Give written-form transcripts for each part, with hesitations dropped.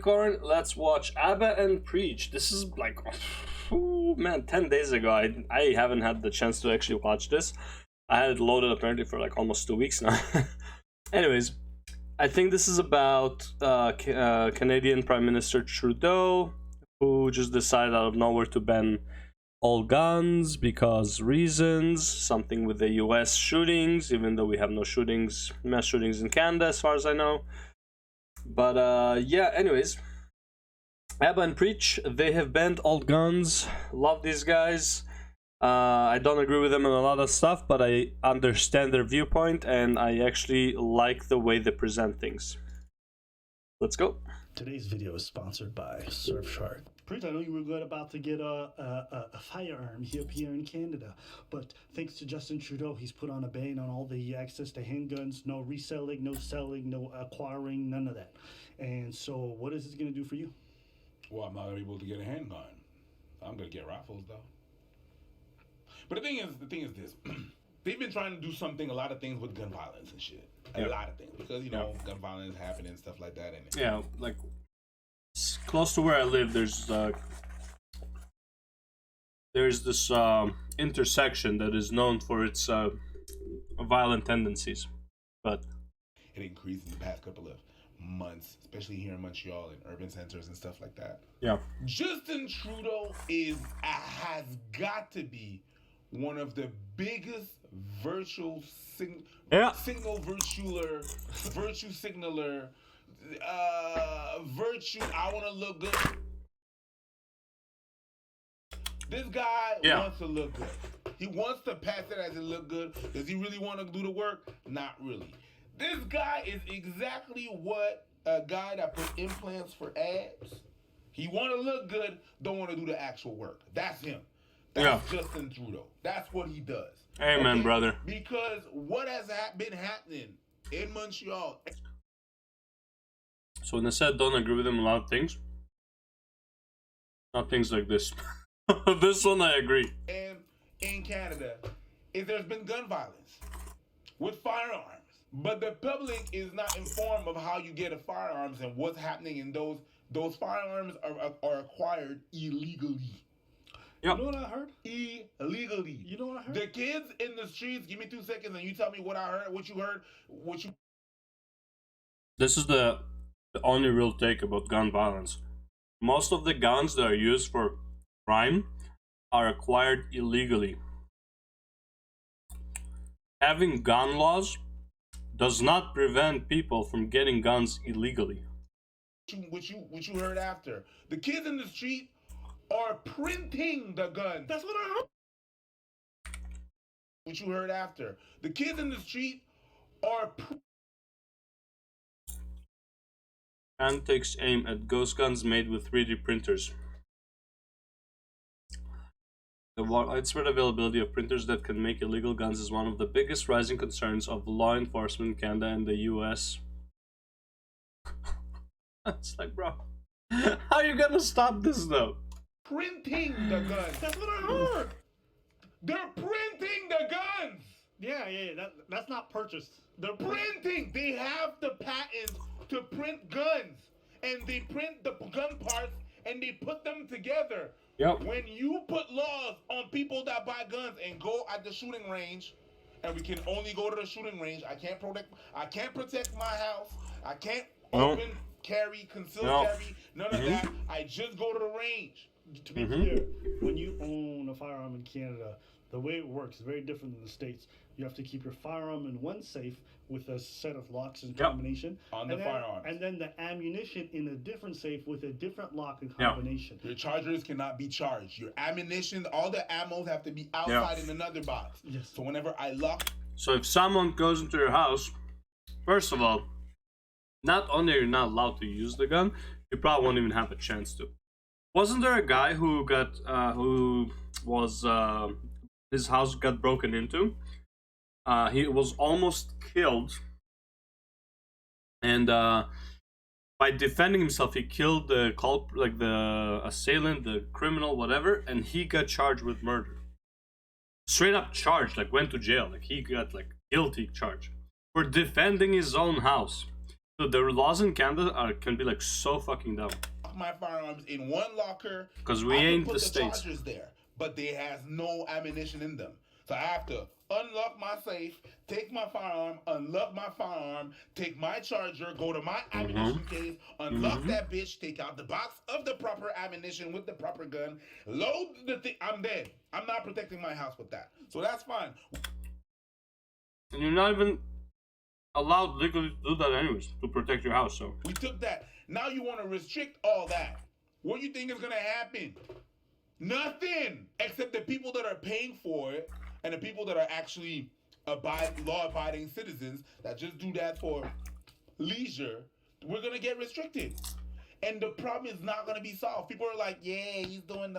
Unicorn. Let's watch ABBA and Preach. This is like, oh, man, 10 days ago. I haven't had the chance to actually watch this. I had it loaded apparently for like almost 2 weeks now. Anyways, I think this is about Canadian Prime Minister Trudeau, who just decided out of nowhere to ban all guns because reasons, something with the US shootings, even though we have no shootings, mass shootings in Canada as far as I know. But yeah, anyways, ABBA and Preach, they have banned all guns. Love these guys. I don't agree with them on a lot of stuff, but I understand their viewpoint and I actually like the way they present things. Let's go. Today's video is sponsored by Surfshark. Preach, I know you were good about to get a firearm here in Canada, but thanks to Justin Trudeau, he's put on a ban on all the access to handguns, no reselling, no selling, no acquiring, none of that. And so what is this going to do for you? Well, I'm not able to get a handgun. I'm going to get rifles, though. But the thing is this. They've been trying to do a lot of things with gun violence and shit. A lot of things. Because, you know, gun violence happening and stuff like that. And yeah, like, close to where I live, there's this intersection that is known for its violent tendencies. But it increased in the past couple of months, especially here in Montreal and urban centers and stuff like that. Yeah. Justin Trudeau has got to be one of the biggest virtue signaler, I want to look good. This guy wants to look good. He wants to pass it as it look good. Does he really want to do the work? Not really. This guy is exactly what a guy that put implants for abs. He want to look good, don't want to do the actual work. That's him. That's Justin Trudeau. That's what he does. Amen, brother. Because what has been happening in Montreal. So when I said don't agree with him a lot of things, not things like this. This one I agree. And in Canada, there's been gun violence with firearms. But the public is not informed of how you get a firearms and what's happening in those firearms are acquired illegally. Yep. You know what I heard? Illegally. You know what I heard? The kids in the streets, give me 2 seconds and you tell me what I heard, what you heard, what you... This is the only real take about gun violence. Most of the guns that are used for crime are acquired illegally. Having gun laws does not prevent people from getting guns illegally. What you heard after. The kids in the street are printing the guns. That's what I heard. What you heard after. The kids in the street are and takes aim at ghost guns made with 3D printers. The widespread availability of printers that can make illegal guns is one of the biggest rising concerns of law enforcement in Canada and the US. It's like, bro, how are you gonna stop this though? Printing the guns. That's what I heard. They're printing the guns. Yeah, that's not purchased. They're printing. They have the patent to print guns, and they print the gun parts and they put them together. Yep. When you put laws on people that buy guns and go at the shooting range, and we can only go to the shooting range. I can't protect my house. I can't open carry, conceal carry, none of that. I just go to the range. To be clear, when you own a firearm in Canada, the way it works is very different than the States. You have to keep your firearm in one safe with a set of locks and combination. On the firearms. And then the ammunition in a different safe with a different lock and combination. Your chargers cannot be charged. Your ammunition, all the ammos have to be outside in another box. Yes. So whenever I lock... So if someone goes into your house, first of all, not only are you not allowed to use the gun, you probably won't even have a chance to. Wasn't there a guy who his house got broken into? He was almost killed, and by defending himself, he killed the the assailant, the criminal, whatever, and he got charged with murder. Straight up charged, like went to jail, like he got like guilty charge for defending his own house. Dude, the laws in Canada can be like so fucking dumb. My firearms in one locker. Because we ain't the States. Chargers there, but they has no ammunition in them. So I have to unlock my safe, take my firearm, unlock my firearm, take my charger, go to my ammunition case, unlock that bitch, take out the box of the proper ammunition with the proper gun, load the thing. I'm dead. I'm not protecting my house with that. So that's fine. And you're not even allowed legally to do that anyways, to protect your house, so. We took that. Now you want to restrict all that. What do you think is going to happen? Nothing. Except the people that are paying for it and the people that are actually law-abiding citizens that just do that for leisure, we're going to get restricted. And the problem is not going to be solved. People are like, yeah, he's doing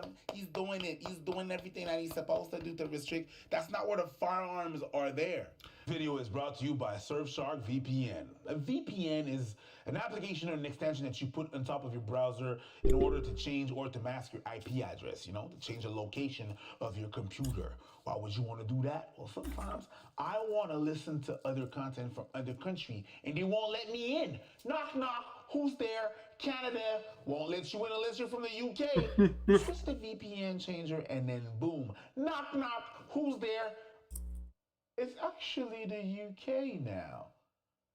everything that he's supposed to do to restrict. That's not where the firearms are there. Video is brought to you by Surfshark VPN. A VPN is an application or an extension that you put on top of your browser in order to change or to mask your IP address, you know, to change the location of your computer. Why would you want to do that? Well, sometimes I want to listen to other content from other country and they won't let me in. Knock, knock. Who's there? Canada won't let you in unless you're from the UK. Switch the VPN changer and then boom. Knock, knock. Who's there? It's actually the UK now.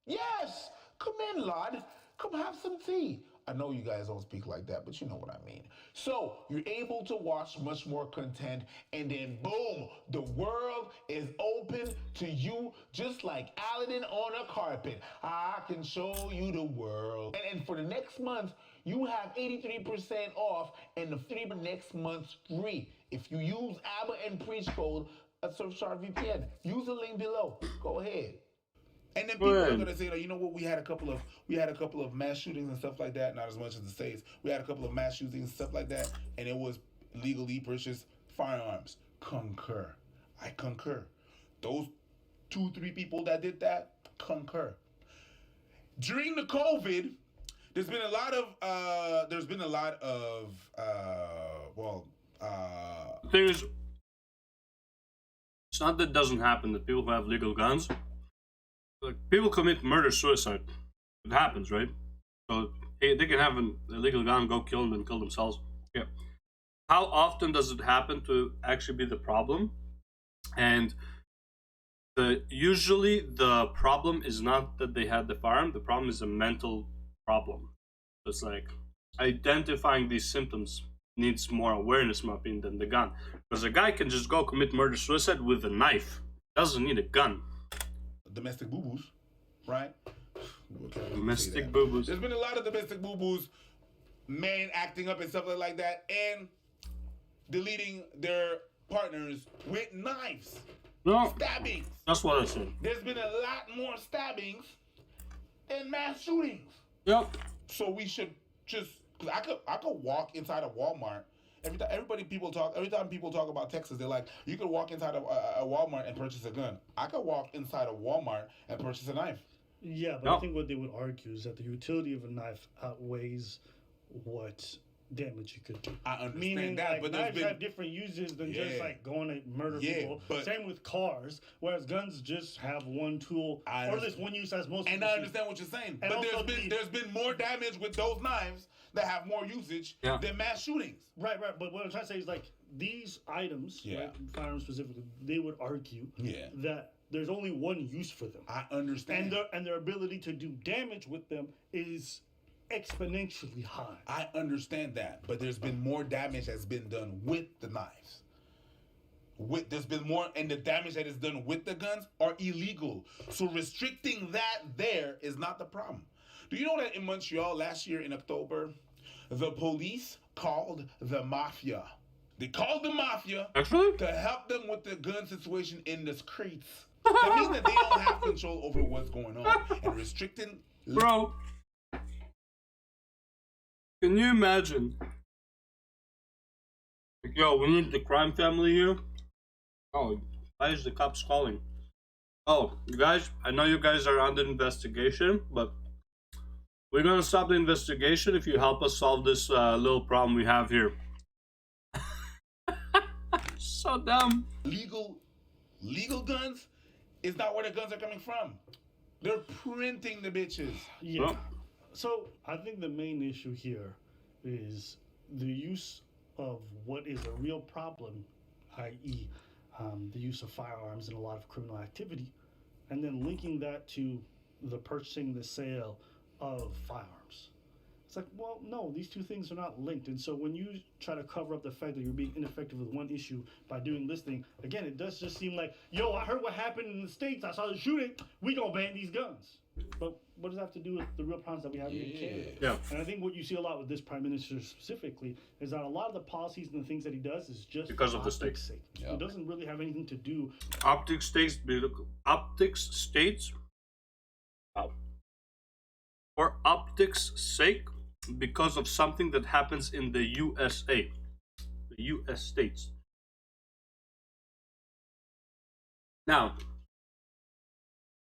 Yes! Come in, lad. Come have some tea. I know you guys don't speak like that, but you know what I mean. So, you're able to watch much more content, and then boom, the world is open to you just like Aladdin on a carpet. I can show you the world. And for the next month, you have 83% off, and the 3 next month's free. If you use ABBA and Preach code at Surfshark VPN, use the link below. Go ahead. And then people are gonna say, you know what? We had a couple of mass shootings and stuff like that. Not as much as the States. We had a couple of mass shootings and stuff like that, and it was legally purchased firearms. Concur. I concur. Those 2-3 people that did that, concur. During the COVID, there's been a lot of The thing is, it's not that it doesn't happen that people who have legal guns, like, people commit murder-suicide. It happens, right? So they can have an illegal gun, go kill them and kill themselves. Yeah. How often does it happen to actually be the problem? And usually the problem is not that they had the firearm. The problem is a mental problem. It's like identifying these symptoms needs more awareness, in my opinion, than the gun. Because a guy can just go commit murder-suicide with a knife. Doesn't need a gun. Domestic boo-boos, right? Domestic boo-boos. There's been a lot of domestic boo-boos, men acting up and stuff like that, and deleting their partners with knives. No, stabbings. That's what I said. There's been a lot more stabbings than mass shootings. Yep. So we should just, cause I could walk inside a Walmart. Every time people talk about Texas, they're like, you could walk inside a Walmart and purchase a gun. I could walk inside a Walmart and purchase a knife. Yeah, but I think what they would argue is that the utility of a knife outweighs what damage you could do. I understand Meaning, that, like, but knives have different uses than just like going to murder people. But same with cars, whereas guns just have one tool, or at least one use as most. And I understand what you're saying, and but there's been more damage with those knives that have more usage than mass shootings. Right. But what I'm trying to say is, like, these items, like firearms specifically, they would argue that there's only one use for them. I understand. And their ability to do damage with them is exponentially high. I understand that, but there's been more damage that's been done with the knives. There's been more, and the damage that is done with the guns are illegal. So restricting that there is not the problem. Do you know that in Montreal last year in October, the police called the mafia? They called the mafia to help them with the gun situation in the streets. That means that they don't have control over what's going on and restricting. Bro, can you imagine? Like, yo, we need the crime family here. Oh, why is the cops calling? Oh, you guys, I know you guys are under investigation, but we're gonna stop the investigation if you help us solve this little problem we have here. So dumb. Legal guns is not where the guns are coming from. They're printing the bitches. Yeah. Well, So I think the main issue here is the use of what is a real problem, i.e., the use of firearms in a lot of criminal activity, and then linking that to the purchasing, the sale of firearms. It's like, well, no, these two things are not linked. And so when you try to cover up the fact that you're being ineffective with one issue by doing this thing, again, it does just seem like, yo, I heard what happened in the States. I saw the shooting. We gonna ban these guns. But what does that have to do with the real problems that we have here in Canada? Yeah. And I think what you see a lot with this prime minister specifically is that a lot of the policies and the things that he does is just Because of the optics' state. sake. Yeah. It doesn't really have anything to do. optics states. Wow. For optics' sake, because of something that happens in the USA, the US states. Now,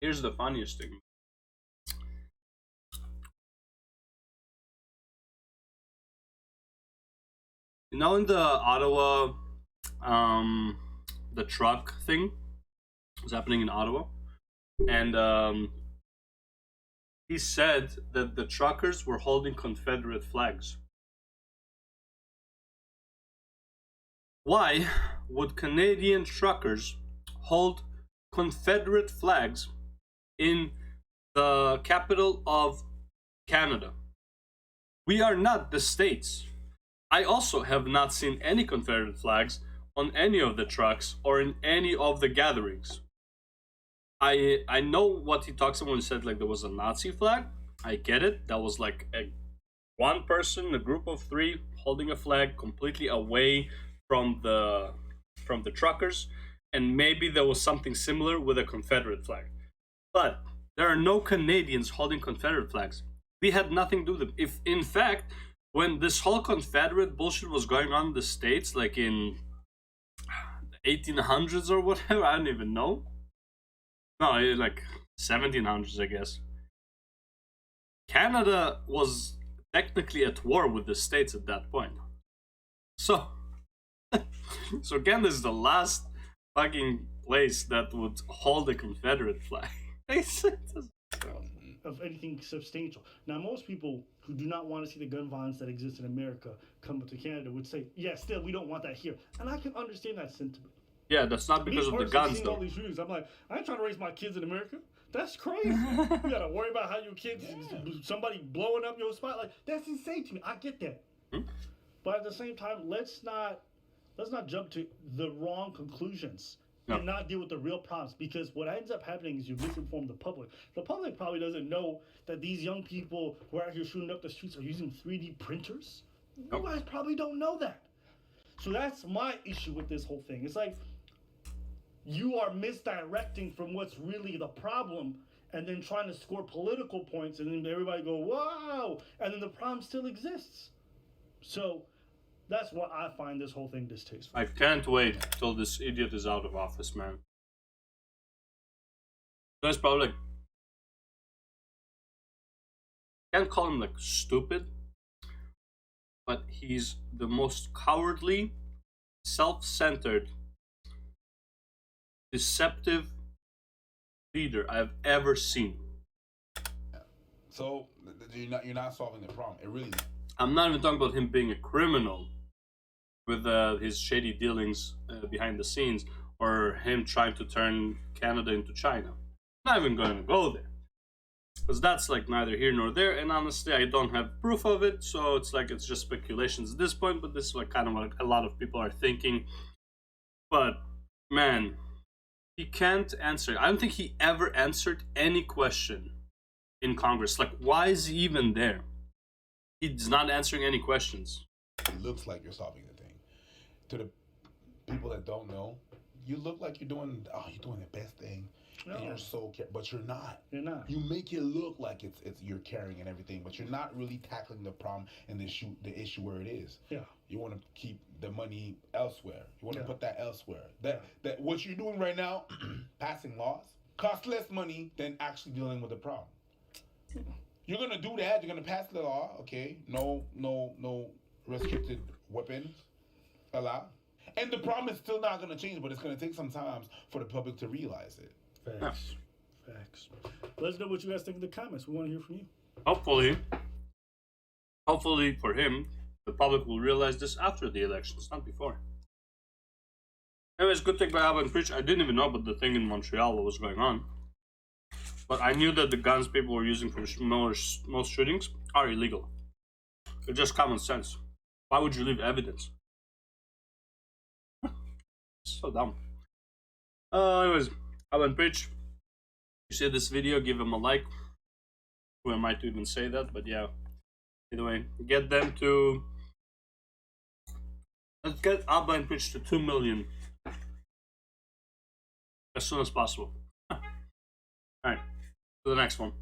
here's the funniest thing. You know, in the Ottawa, the truck thing was happening in Ottawa, and he said that the truckers were holding Confederate flags. Why would Canadian truckers hold Confederate flags in the capital of Canada? We are not the States. I also have not seen any Confederate flags on any of the trucks or in any of the gatherings. I know what he talks about when he said like there was a Nazi flag. I get it. That was like one person, a group of three, holding a flag completely away from the truckers, and maybe there was something similar with a Confederate flag. But there are no Canadians holding Confederate flags. We had nothing to do with them. If in fact, when this whole Confederate bullshit was going on in the States, like in the 1800s or whatever, I don't even know. No, like 1700s, I guess. Canada was technically at war with the States at that point. So, so Canada is the last fucking place that would hold a Confederate flag. Of anything substantial. Now, most people who do not want to see the gun violence that exists in America come to Canada would say, yeah, still, we don't want that here. And I can understand that sentiment. Yeah, that's not because of the guns, seeing all though. these shootings, I'm like, I ain't trying to raise my kids in America. That's crazy. You gotta worry about how your kids, somebody blowing up your spot. Like, that's insane to me. I get that. But at the same time, let's not jump to the wrong conclusions. No. And not deal with the real problems, because what ends up happening is you misinform the public. The public probably doesn't know that these young people who are out here shooting up the streets are using 3D printers. Nope. You guys probably don't know that. So that's my issue with this whole thing. It's like you are misdirecting from what's really the problem and then trying to score political points, and then everybody go, wow, and then the problem still exists. So that's what I find this whole thing distasteful. I can't wait till this idiot is out of office, man. That's probably like, can't call him like stupid, but he's the most cowardly, self-centered, deceptive leader I've ever seen. So you're not solving the problem. It really. I'm not even talking about him being a criminal with his shady dealings behind the scenes, or him trying to turn Canada into China. I'm not even going to go there, because that's like neither here nor there, and honestly I don't have proof of it, so it's like it's just speculations at this point, but this is like kind of what a lot of people are thinking. But man, he can't answer. I don't think he ever answered any question in Congress. Like, why is he even there? He's not answering any questions. It looks like you're solving the thing. To the people that don't know, you look like you're doing the best thing. No. And you're so but you're not. You're not. You make it look like it's you're caring and everything, but you're not really tackling the problem and the issue where it is. Yeah. You want to keep the money elsewhere. You want to Yeah. put that elsewhere. That what you're doing right now, passing laws, costs less money than actually dealing with the problem. You're gonna do that. You're gonna pass the law. Okay, no restricted weapons allowed, and the problem is still not gonna change. But it's gonna take some time for the public to realize it. Facts. Facts. Let us know what you guys think in the comments. We want to hear from you. Hopefully for him, the public will realize this after the elections, not before. Anyways, good thing by Abba and Preach. I didn't even know about the thing in Montreal, what was going on. But I knew that the guns people were using for most shootings are illegal. It's just common sense. Why would you leave evidence? So dumb. Anyways, Abba and Preach. If you see this video, give him a like. Who am I to even say that? But yeah. Either way, get them to... Let's get Abba and Preach to 2 million. As soon as possible. Alright, to the next one.